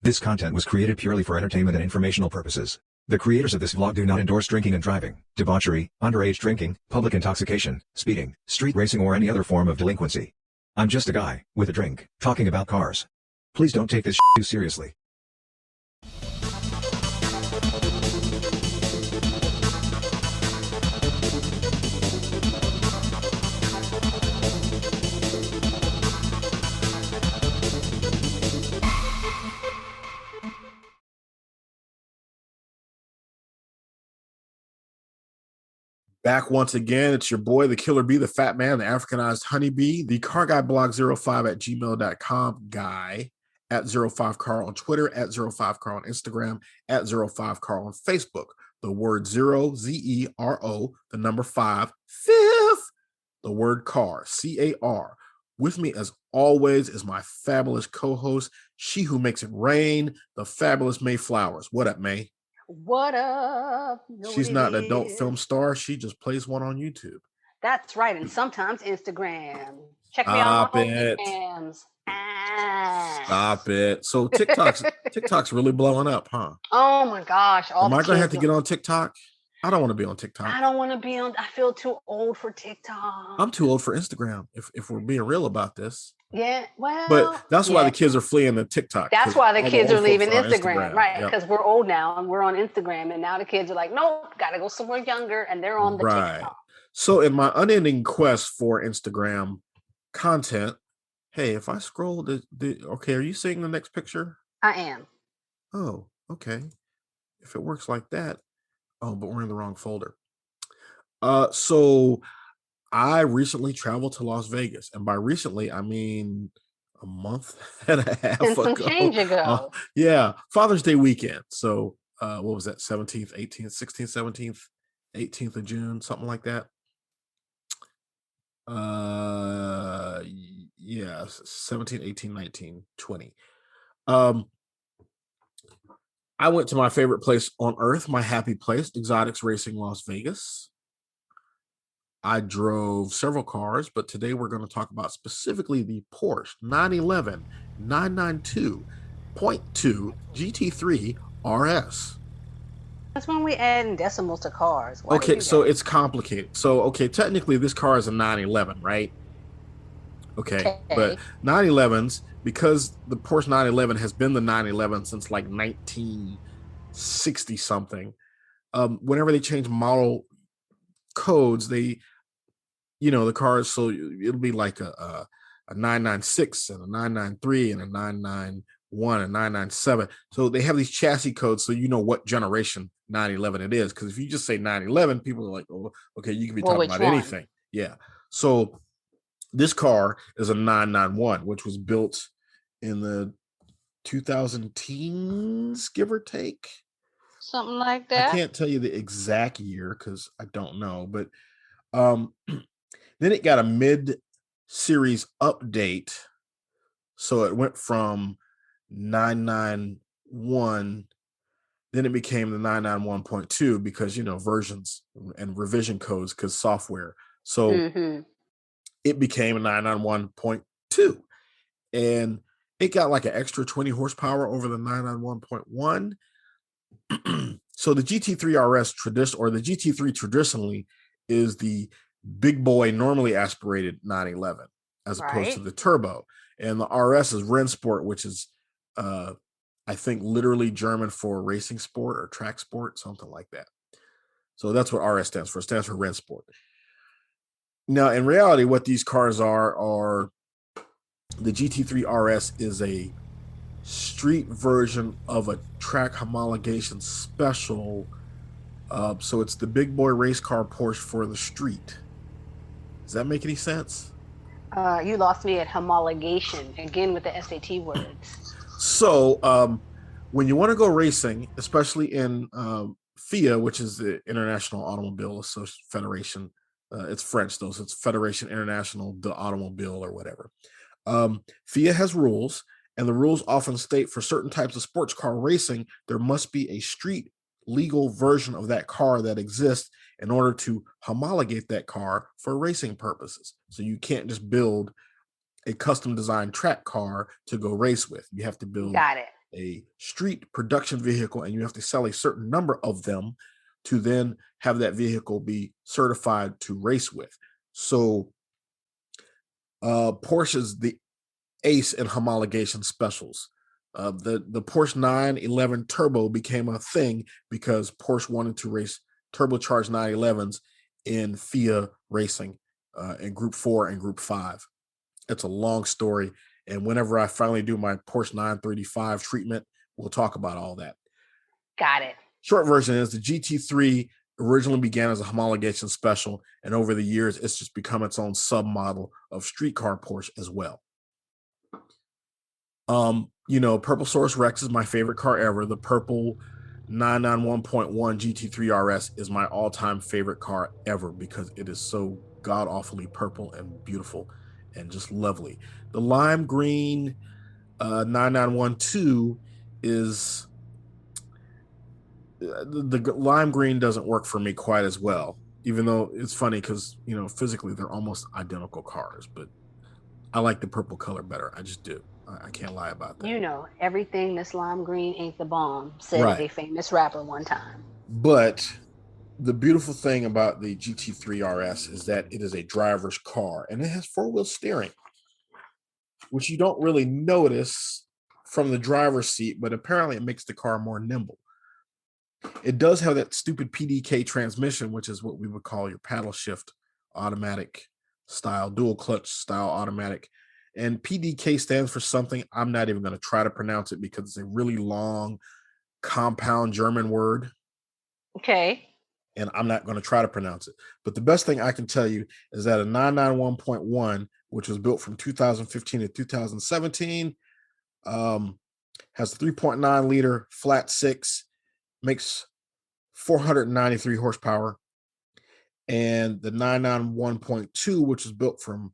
This content was created purely for entertainment and informational purposes. The creators of this vlog do not endorse drinking and driving, debauchery, underage drinking, public intoxication, speeding, street racing or any other form of delinquency. I'm just a guy, with a drink, talking about cars. Please don't take this too seriously. Back once again, it's your boy, the Killer Bee, the Fat Man, the Africanized Honeybee, the Car Guy Blog 05 at gmail.com guy, at 05Carl on Twitter, at 05Carl on Instagram, at 05Carl on Facebook. The word zero, Z-E-R-O, the number 5, fifth, the word car, C-A-R. With me, as always, is my fabulous co-host, she who makes it rain, the fabulous May Flowers. What up, May? What up? She's not an adult film star. She just plays one on YouTube. That's right. And sometimes Instagram. Check me out on my Instagrams. Stop it. So TikTok's really blowing up, huh? Oh my gosh. Am I going to have to get on TikTok? I don't want to be on TikTok. I don't want to be on. I feel too old for TikTok. I'm too old for Instagram, if we're being real about this. Yeah, well. But that's why the kids are fleeing the TikTok. That's why the kids are leaving Instagram. Right, because we're old now and we're on Instagram. And now the kids are like, nope, got to go somewhere younger. And they're on the TikTok. So in my unending quest for Instagram content, hey, if I scroll, okay, are you seeing the next picture? I am. Oh, okay. If it works like that. Oh, but we're in the wrong folder. So I recently traveled to Las Vegas, and by recently I mean a month and a half and ago. Some change ago. Yeah, Father's Day weekend. So what was that? 17th, 18th, 16th, 17th, 18th of June, something like that. Yeah, 17, 18, 19, 20. I went to my favorite place on earth, my happy place, Exotics Racing Las Vegas. I drove several cars, but today we're going to talk about specifically the Porsche 911 992.2 GT3 RS. That's when we add decimals to cars. Okay, so it's complicated. So, okay, technically this car is a 911, right? Okay, but 911s, because the Porsche 911 has been the 911 since like 1960 something. Whenever they change model codes, the cars, so it'll be like a 996 and a 993 and a 991 and 997. So they have these chassis codes, so you know what generation 911 it is. Because if you just say 911, people are like, oh, okay, you can be talking about anything. Yeah. So this car is a 991, which was built in the 2000 teens, give or take. Something like that. I can't tell you the exact year because I don't know, but then it got a mid-series update. So it went from 991, then it became the 991.2 because, versions and revision codes because software. So it became a 991.2. And it got like an extra 20 horsepower over the 991.1. So the GT3 RS the GT3 traditionally is the big boy, normally aspirated 911 as opposed to the turbo. And the RS is Rennsport, which is, I think, literally German for racing sport or track sport, something like that. So that's what RS stands for. It stands for Rennsport. Now, in reality, what these cars are the GT3 RS is a street version of a track homologation special. So it's the big boy race car Porsche for the street. Does that make any sense? You lost me at homologation again with the SAT words. So when you want to go racing, especially in FIA, which is the International Automobile Federation, it's French though, so it's Fédération Internationale de l'Automobile or whatever. FIA has rules, and the rules often state for certain types of sports car racing, there must be a street legal version of that car that exists in order to homologate that car for racing purposes. So you can't just build a custom designed track car to go race with. You have to build a street production vehicle, and you have to sell a certain number of them to then have that vehicle be certified to race with. So Porsche's the ace in homologation specials. The Porsche 911 Turbo became a thing because Porsche wanted to race turbocharged 911s in FIA racing in Group 4 and Group 5. It's a long story. And whenever I finally do my Porsche 935 treatment, we'll talk about all that. Got it. Short version is the GT3 originally began as a homologation special, and over the years, it's just become its own submodel of streetcar Porsche as well. Purple Source Rex is my favorite car ever. The purple 991.1 GT3 RS is my all-time favorite car ever because it is so god-awfully purple and beautiful and just lovely. The lime green 9912 is the lime green doesn't work for me quite as well, even though it's funny because physically they're almost identical cars, but I like the purple color better. I just do. I can't lie about that. Everything that's lime green ain't the bomb, said a famous rapper one time. But the beautiful thing about the GT3 RS is that it is a driver's car, and it has four-wheel steering, which you don't really notice from the driver's seat, but apparently it makes the car more nimble. It does have that stupid PDK transmission, which is what we would call your paddle shift automatic style, dual clutch style automatic. And PDK stands for something. I'm not even going to try to pronounce it because it's a really long, compound German word. Okay. And I'm not going to try to pronounce it. But the best thing I can tell you is that a 991.1, which was built from 2015 to 2017, has a 3.9 liter flat six, makes 493 horsepower. And the 991.2, which was built from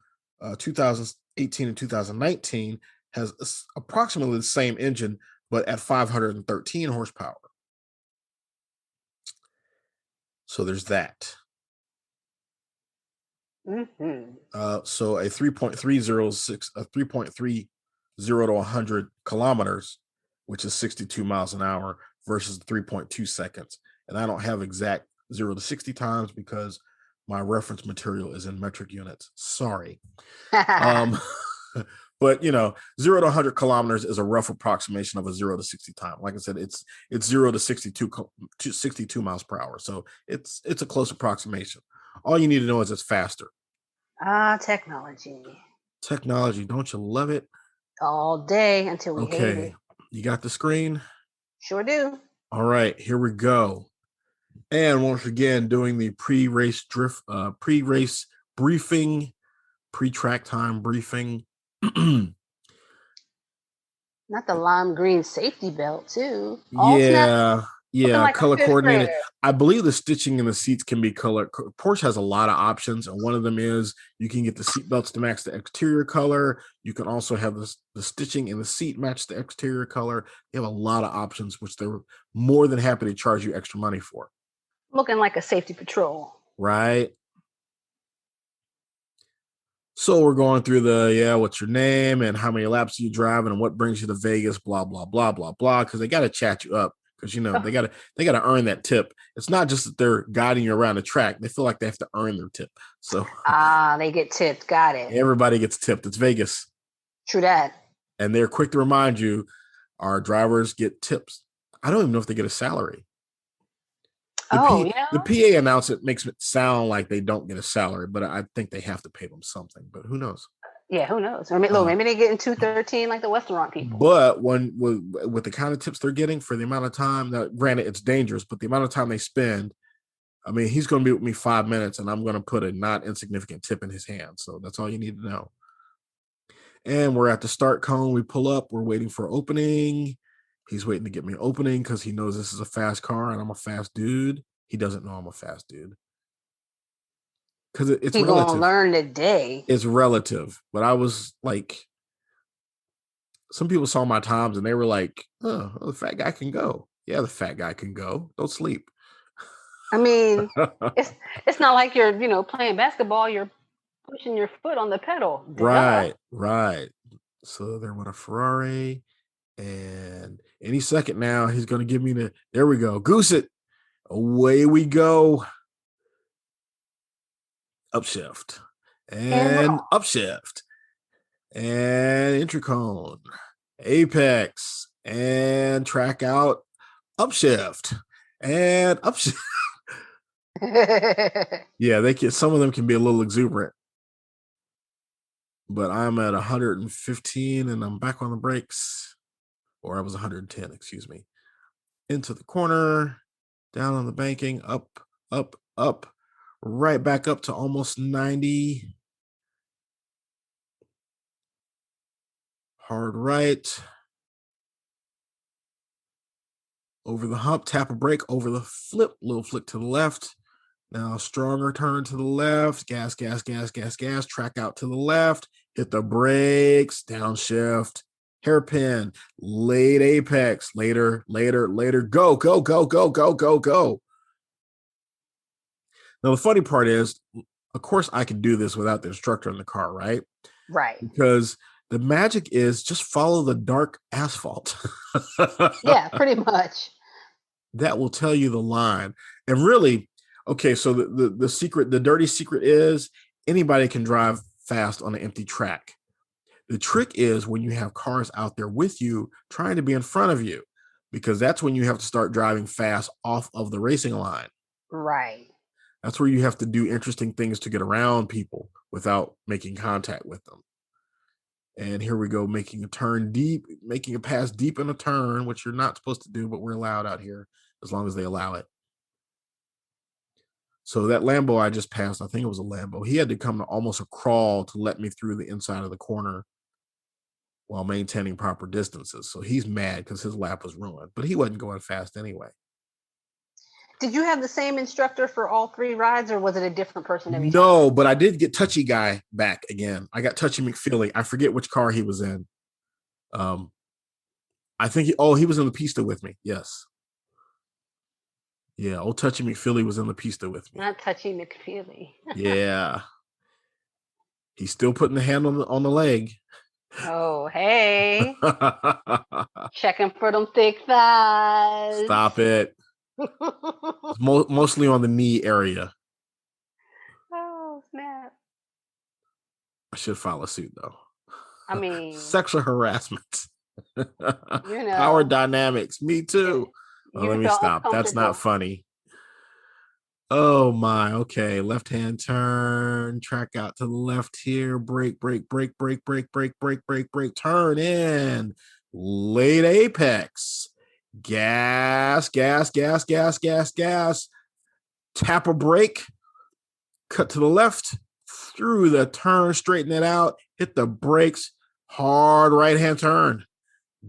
2018 and 2019, has approximately the same engine, but at 513 horsepower. So there's that. So a 3.30 to 100 kilometers, which is 62 miles an hour, versus 3.2 seconds. And I don't have exact 0 to 60 times because my reference material is in metric units. Sorry. But 0 to 100 kilometers is a rough approximation of a 0 to 60 time. Like I said, it's 0 to 62 miles per hour. So it's a close approximation. All you need to know is it's faster. Technology. Technology, don't you love it? All day until we hate it. You got the screen? Sure do. All right, here we go. And once again, doing the pre-race briefing, pre-track time briefing. Not the lime green safety belt, too. Like color coordinated. I believe the stitching in the seats can be color. Porsche has a lot of options, and one of them is you can get the seat belts to match the exterior color. You can also have the stitching in the seat match the exterior color. They have a lot of options, which they're more than happy to charge you extra money for. Looking like a safety patrol. Right. So we're going through what's your name and how many laps you drive and what brings you to Vegas, blah, blah, blah, blah, blah, because they got to chat you up because, they got to earn that tip. It's not just that they're guiding you around the track. They feel like they have to earn their tip. So they get tipped. Got it. Everybody gets tipped. It's Vegas. True that. And they're quick to remind you our drivers get tips. I don't even know if they get a salary. The PA announcement makes it sound like they don't get a salary, but I think they have to pay them something. But who knows? Yeah, who knows? Or maybe they get in 213 like the restaurant people. But with the kind of tips they're getting for the amount of time, that granted it's dangerous, but the amount of time they spend, I mean, he's going to be with me 5 minutes, and I'm going to put a not insignificant tip in his hand. So that's all you need to know. And we're at the start cone. We pull up. We're waiting for opening. He's waiting to get me opening because he knows this is a fast car and I'm a fast dude. He doesn't know I'm a fast dude. Because it's relative. He's going to learn today. It's relative. But I was like, some people saw my times and they were like, oh, the fat guy can go. Yeah, the fat guy can go. Don't sleep. I mean, it's not like you're, playing basketball. You're pushing your foot on the pedal. Right. So there went a Ferrari. And Any second now, he's going to give me there we go. Goose it. Away we go. Upshift. And upshift. And intercone. Apex. And track out. Upshift. And upshift. Yeah, some of them can be a little exuberant. But I'm at 115 and I'm back on the brakes. Or I was 110, excuse me. Into the corner, down on the banking, up, up, up, right back up to almost 90. Hard right. Over the hump, tap a brake, over the flip, little flick to the left. Now stronger turn to the left, gas, gas, gas, gas, gas, track out to the left, hit the brakes, downshift, hairpin, late apex, later, go, go, go, go, go, go, go. Now, the funny part is, of course, I can do this without the instructor in the car, right? Right. Because the magic is just follow the dark asphalt. Yeah, pretty much. That will tell you the line. And really, okay, so the secret, the dirty secret is anybody can drive fast on an empty track. The trick is when you have cars out there with you trying to be in front of you, because that's when you have to start driving fast off of the racing line. Right. That's where you have to do interesting things to get around people without making contact with them. And here we go, making a turn deep, making a pass deep in a turn, which you're not supposed to do, but we're allowed out here as long as they allow it. So that Lambo I just passed, I think it was a Lambo, he had to come to almost a crawl to let me through the inside of the corner while maintaining proper distances. So he's mad because his lap was ruined, but he wasn't going fast anyway. Did you have the same instructor for all 3 rides, or was it a different person every time? No, but I did get Touchy Guy back again. I got Touchy McFeely. I forget which car he was in. I think he was in the pista with me. Yes. Yeah, old Touchy McFeely was in the pista with me. Not Touchy McFeely. Yeah. He's still putting the hand on the leg. Oh, hey. Checking for them thick thighs. Stop it. Mostly on the knee area. Oh, snap. I should file a suit, though. I mean, sexual harassment. Power dynamics. Me too. Oh, let me stop. That's not funny. Oh my. Okay. Left hand turn. Track out to the left here. Brake, brake, brake, brake, brake, brake, brake, brake, brake. Turn in. Late apex. Gas, gas, gas, gas, gas, gas. Tap a brake. Cut to the left. Through the turn. Straighten it out. Hit the brakes. Hard right hand turn.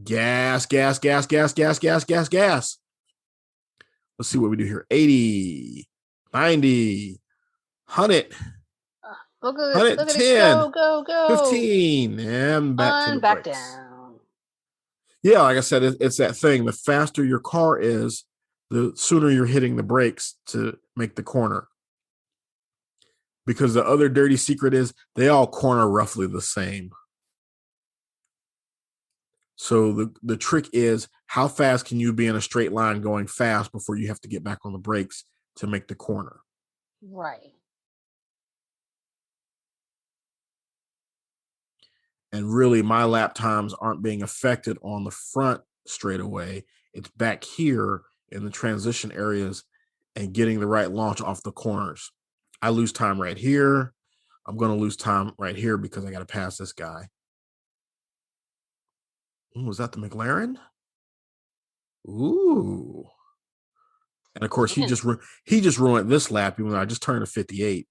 Gas, gas, gas, gas, gas, gas, gas, gas. Let's see what we do here. 80, 90, 100, 110, go. 15, and back to the back brakes. Down. Yeah, like I said, it's that thing. The faster your car is, the sooner you're hitting the brakes to make the corner. Because the other dirty secret is they all corner roughly the same. So the trick is, how fast can you be in a straight line going fast before you have to get back on the brakes to make the corner? Right. And really, my lap times aren't being affected on the front straightaway. It's back here in the transition areas and getting the right launch off the corners. I lose time right here. I'm going to lose time right here because I got to pass this guy. Ooh, was that the McLaren? Ooh. And of course, he just ruined this lap, even though I just turned a 58.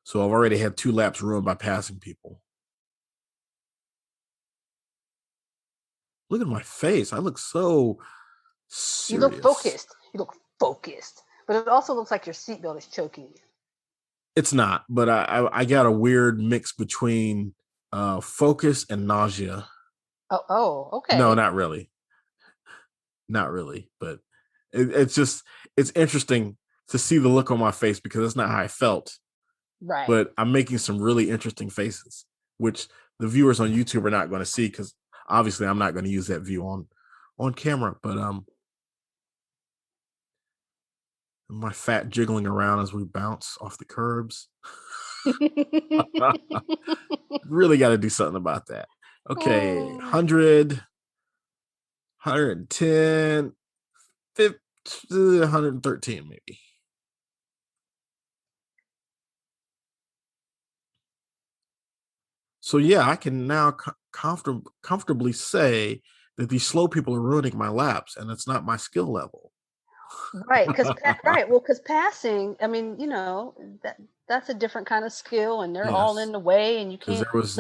So I've already had 2 laps ruined by passing people. Look at my face. I look so serious. You look focused. But it also looks like your seatbelt is choking you. It's not, but I got a weird mix between focus and nausea. Oh, okay. No, not really. Not really, but it's interesting to see the look on my face because that's not how I felt. Right. But I'm making some really interesting faces, which the viewers on YouTube are not going to see, because obviously I'm not going to use that view on camera. But my fat jiggling around as we bounce off the curbs. Really got to do something about that. Okay, 100, 110, 50, 113 maybe. So yeah, I can now comfortably say that these slow people are ruining my laps, and it's not my skill level. Right, because passing, I mean, that's a different kind of skill, and they're all in the way, and you Because can't. there was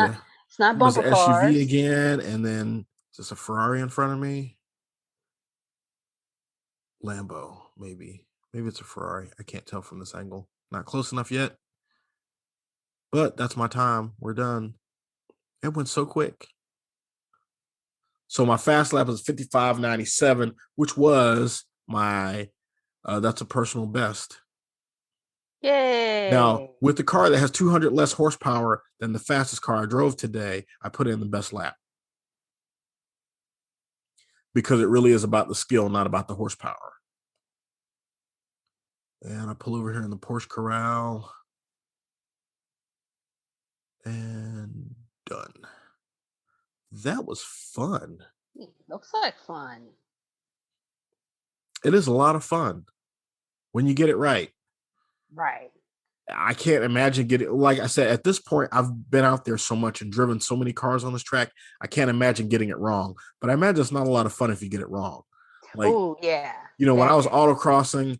It's not bumper an cars. SUV again, and then just a Ferrari in front of me. Lambo, maybe it's a Ferrari. I can't tell from this angle. Not close enough yet. But that's my time. We're done. It went so quick. So my fast lap was 55.97, which was my that's a personal best. Yay. Now, with the car that has 200 less horsepower than the fastest car I drove today, I put in the best lap. Because it really is about the skill, not about the horsepower. And I pull over here in the Porsche Corral. And done. That was fun. Looks like fun. It is a lot of fun when you get it right. Right. I can't imagine getting, like I said, at this point, I've been out there so much and driven so many cars on this track. I can't imagine getting it wrong. But I imagine it's not a lot of fun if you get it wrong. Like, oh yeah. When I was autocrossing,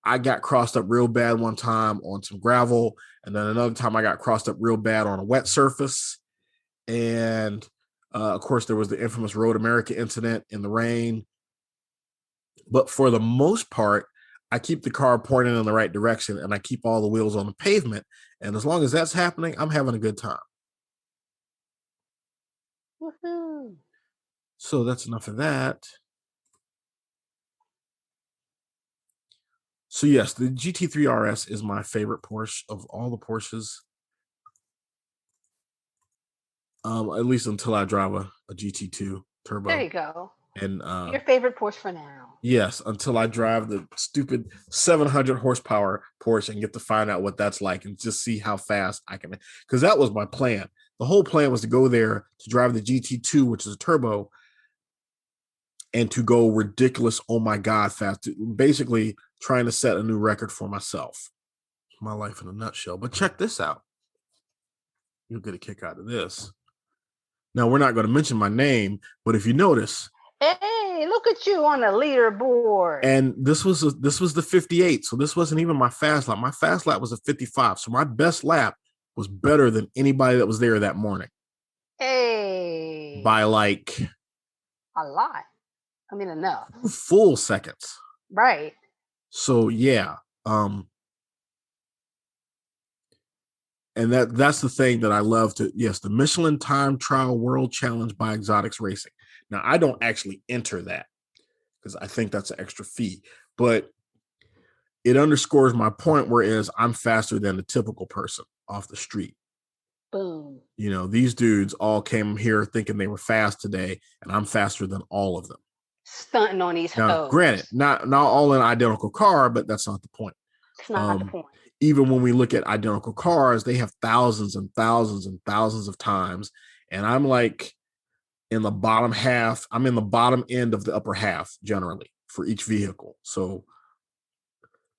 I got crossed up real bad one time on some gravel. And then another time I got crossed up real bad on a wet surface. And of course, there was the infamous Road America incident in the rain. But for the most part, I keep the car pointing in the right direction, and I keep all the wheels on the pavement. And as long as that's happening, I'm having a good time. Woohoo. So that's enough of that. So yes, the GT3 RS is my favorite Porsche of all the Porsches. At least until I drive a GT2 turbo. There you go. And your favorite Porsche for now. Yes, until I drive the stupid 700 horsepower Porsche and get to find out what that's like and just see how fast I can. Because that was my plan. The whole plan was to go there to drive the GT2, which is a turbo, and to go ridiculous, oh my God, fast. Basically trying to set a new record for myself. My life in a nutshell. But check this out. You'll get a kick out of this. Now, we're not going to mention my name, but if you notice, hey, look at you on the leaderboard. And this was the 58, so this wasn't even my fast lap. My fast lap was a 55, so my best lap was better than anybody that was there that morning. Hey, by like a lot. I mean, enough. Full seconds. Right. So yeah, and that's the thing that I love to. Yes, the Michelin Time Trial World Challenge by Exotics Racing. Now, I don't actually enter that because I think that's an extra fee, but it underscores my point, whereas I'm faster than the typical person off the street. Boom. These dudes all came here thinking they were fast today, and I'm faster than all of them. Stunting on these hoes. Granted, not all in an identical car, but that's not the point. It's not the point. Even when we look at identical cars, they have thousands and thousands and thousands of times, and I'm like in the bottom half. I'm in the bottom end of the upper half generally for each vehicle. So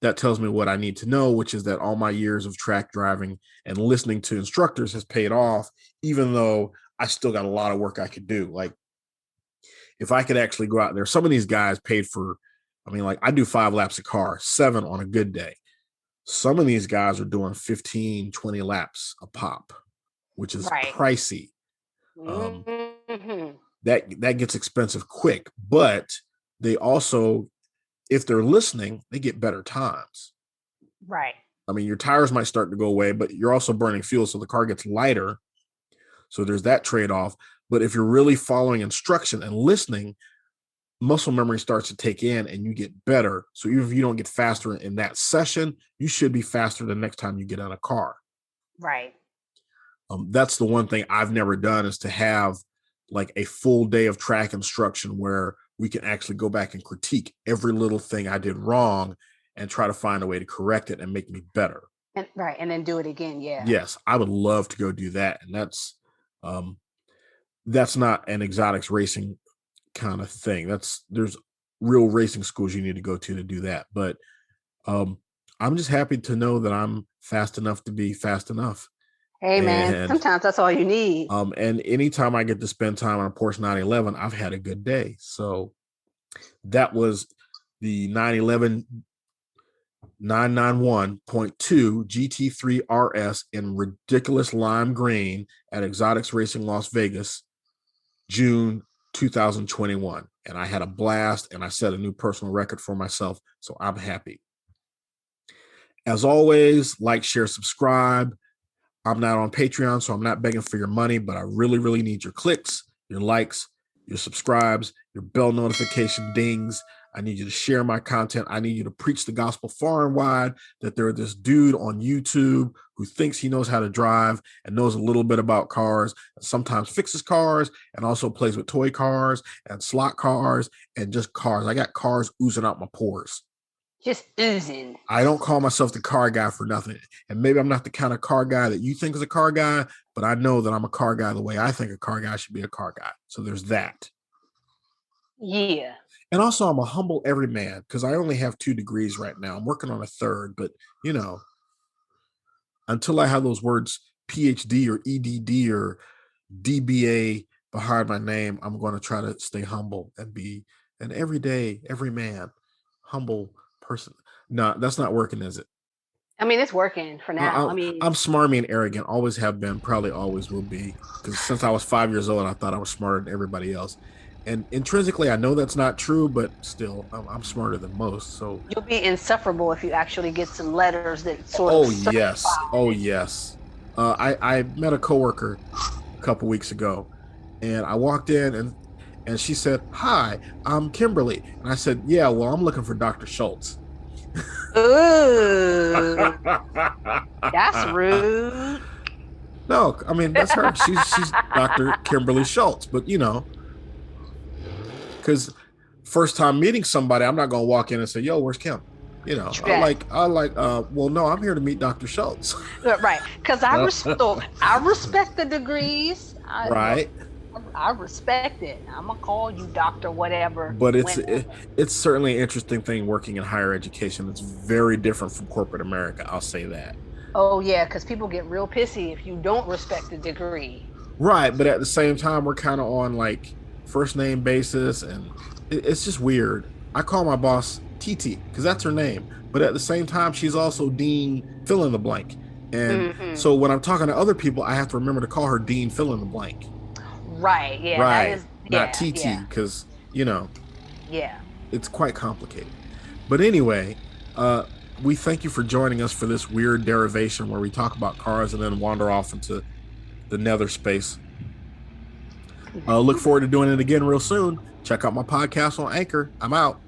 that tells me what I need to know, which is that all my years of track driving and listening to instructors has paid off, even though I still got a lot of work I could do. Like, if I could actually go out there, some of these guys paid for, I do 5 laps a car, 7 on a good day. Some of these guys are doing 15, 20 laps a pop, which is pricey. That gets expensive quick, but they also, if they're listening, they get better times. Right. Your tires might start to go away, but you're also burning fuel, so the car gets lighter. So there's that trade-off. But if you're really following instruction and listening, muscle memory starts to take in and you get better. So even if you don't get faster in that session, you should be faster the next time you get on a car. Right. That's the one thing I've never done, is to have like a full day of track instruction where we can actually go back and critique every little thing I did wrong and try to find a way to correct it and make me better. And then do it again. Yeah. Yes, I would love to go do that. And that's not an exotics racing kind of thing. There's real racing schools you need to go to do that. But I'm just happy to know that I'm fast enough to be fast enough. Hey man, sometimes that's all you need. And anytime I get to spend time on a Porsche 911, I've had a good day. So that was the 911 991.2 GT3 RS in ridiculous lime green at Exotics Racing Las Vegas, June 2021. And I had a blast, and I set a new personal record for myself. So I'm happy. As always, like, share, subscribe. I'm not on Patreon, so I'm not begging for your money, but I really, really need your clicks, your likes, your subscribes, your bell notification dings. I need you to share my content. I need you to preach the gospel far and wide that there's this dude on YouTube who thinks he knows how to drive and knows a little bit about cars, and sometimes fixes cars and also plays with toy cars and slot cars and just cars. I got cars oozing out my pores. Just oozing. I don't call myself the car guy for nothing. And maybe I'm not the kind of car guy that you think is a car guy, but I know that I'm a car guy the way I think a car guy should be a car guy. So there's that. Yeah. And also, I'm a humble everyman because I only have 2 degrees right now. I'm working on a 3rd, but until I have those words PhD or EDD or DBA behind my name, I'm going to try to stay humble and be an everyday, everyman, humble person. No, that's not working, is it? I mean, it's working for now. I'm smarmy and arrogant, always have been, probably always will be, because since I was 5 years old, I thought I was smarter than everybody else. And intrinsically, I know that's not true, but still, I'm smarter than most. So you'll be insufferable if you actually get some letters that sort of. Oh yes. I met a coworker a couple weeks ago, and I walked in and she said, "Hi, I'm Kimberly," and I said, "Yeah, well, I'm looking for Dr. Schultz." Ooh, that's rude. No, I mean that's her. She's Dr. Kimberly Schultz, but because first time meeting somebody, I'm not gonna walk in and say, "Yo, where's Kim?" I like. Well, no, I'm here to meet Dr. Schultz. Right, because I respect the degrees. Right. I respect it. I'm gonna call you doctor whatever. But it's certainly an interesting thing working in higher education. It's very different from corporate America. I'll say that. Oh yeah, because people get real pissy if you don't respect the degree. Right, but at the same time, we're kind of on like first name basis, and it's just weird. I call my boss TT because that's her name, but at the same time, she's also Dean fill in the blank. And so when I'm talking to other people, I have to remember to call her Dean fill in the blank. Right. Yeah. Right. Not TT because Yeah. It's quite complicated. But anyway, we thank you for joining us for this weird derivation where we talk about cars and then wander off into the nether space. Look forward to doing it again real soon. Check out my podcast on Anchor. I'm out.